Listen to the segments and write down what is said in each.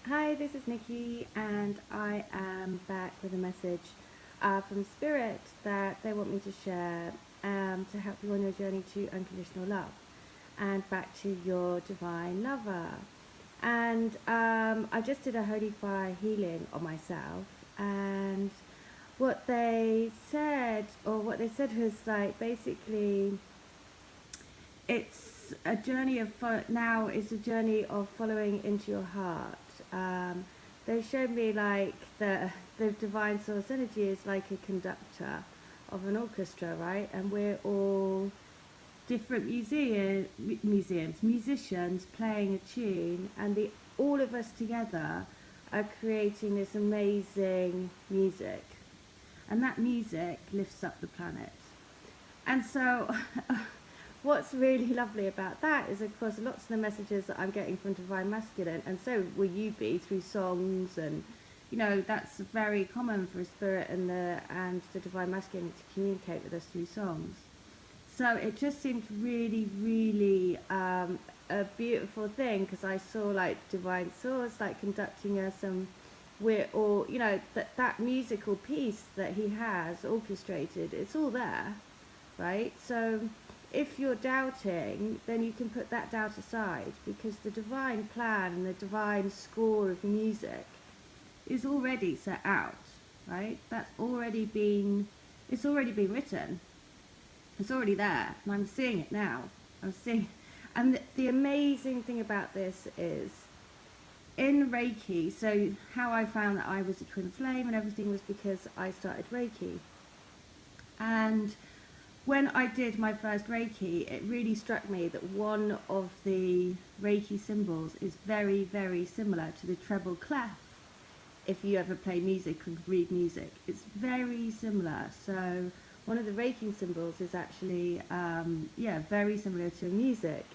Hi, this is Nikki, and I am back with a message from Spirit that they want me to share to help you on your journey to unconditional love and back to your divine lover. And I just did a Holy Fire healing on myself, and what they said was like basically it's a journey of now is a journey of following into your heart. Um, they showed me like the divine source energy is like a conductor of an orchestra, right? And we're all different musicians playing a tune, and the all of us together are creating this amazing music, and that music lifts up the planet. And so, what's really lovely about that is, of course, lots of the messages that I'm getting from Divine Masculine, and so will you be through songs, and that's very common for a spirit and the Divine Masculine to communicate with us through songs. So it just seemed really, really a beautiful thing because I saw like Divine Source like conducting us, and we're all, that musical piece that he has orchestrated. It's all there, right? So if you're doubting, then you can put that doubt aside because the divine plan and the divine score of music is already set out, right? It's already been written. It's already there, and I'm seeing it now. I'm seeing, and the amazing thing about this is in Reiki. So how I found that I was a twin flame and everything was because I started Reiki, and when I did my first Reiki, it really struck me that one of the Reiki symbols is very, very similar to the treble clef. If you ever play music and read music, it's very similar. So one of the Reiki symbols is actually, very similar to music.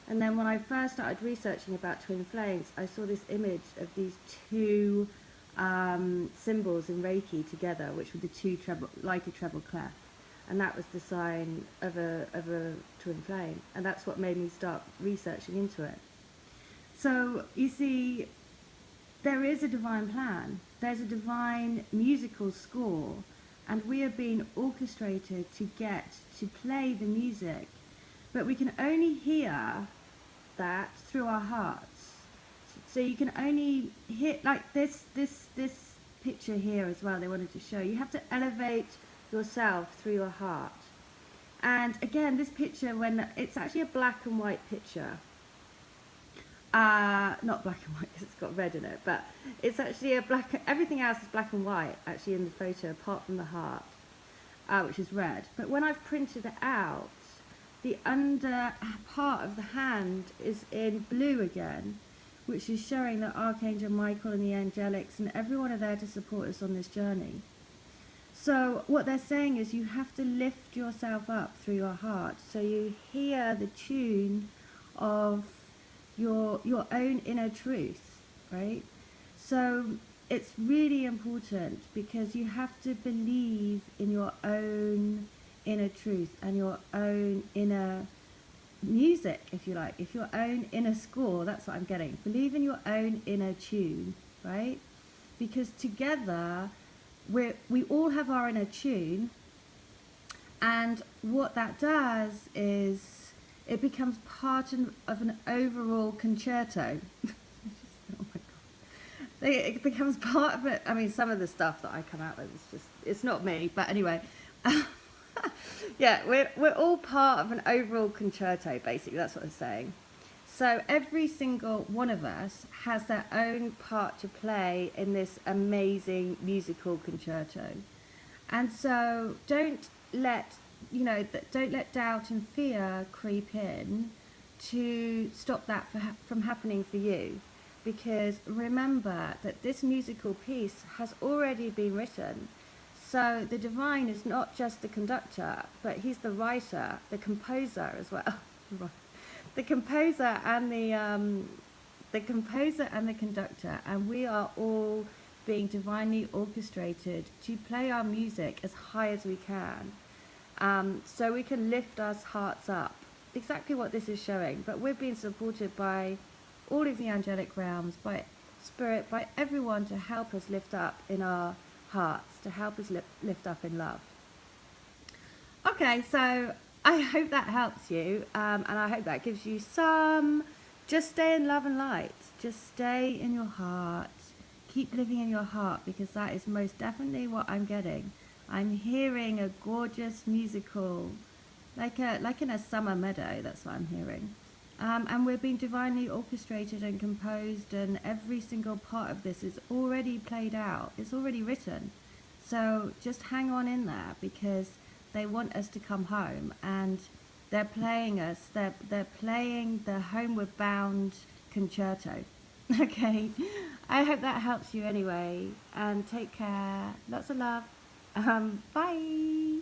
And then when I first started researching about twin flames, I saw this image of these two symbols in Reiki together, which were the two treble, like a treble clef, and that was the sign of a twin flame, and that's what made me start researching into it. So you see, there is a divine plan. There's a divine musical score, and we are being orchestrated to get to play the music, but we can only hear that through our hearts. So you can only hit like this picture here as well. They wanted to show you have to elevate yourself through your heart. And again, this picture, when it's actually a black and white picture, not black and white because it's got red in it, but it's actually a black. Everything else is black and white actually in the photo, apart from the heart, which is red. But when I've printed it out, the under part of the hand is in blue again, which is showing that Archangel Michael and the angelics and everyone are there to support us on this journey. So what they're saying is you have to lift yourself up through your heart, so you hear the tune of your own inner truth, right? So it's really important because you have to believe in your own inner truth and your own inner music, if you like, if your own inner score. That's what I'm getting. Believe in your own inner tune, right? Because together we all have our inner tune, and what that does is it becomes part of an overall concerto. Oh my god, it becomes part of it. I mean, some of the stuff that I come out with is just, it's not me, but anyway. Yeah, we're all part of an overall concerto, basically. That's what I'm saying. So every single one of us has their own part to play in this amazing musical concerto. And so don't let doubt and fear creep in to stop that from happening for you. Because remember that this musical piece has already been written. So the divine is not just the conductor, but he's the writer, the composer as well. The composer and the conductor, and we are all being divinely orchestrated to play our music as high as we can, so we can lift our hearts up. Exactly what this is showing, but we're being supported by all of the angelic realms, by spirit, by everyone to help us lift up in our hearts, to help us lift up in love. Okay, so I hope that helps you, and I hope that gives you some. Just stay in love and light. Just stay in your heart. Keep living in your heart, because that is most definitely what I'm getting. I'm hearing a gorgeous musical, like in a summer meadow. That's what I'm hearing. And we're being divinely orchestrated and composed, and every single part of this is already played out. It's already written. So just hang on in there, because they want us to come home, and they're playing us. They're playing the Homeward Bound Concerto. Okay, I hope that helps you anyway, and take care. Lots of love. Bye.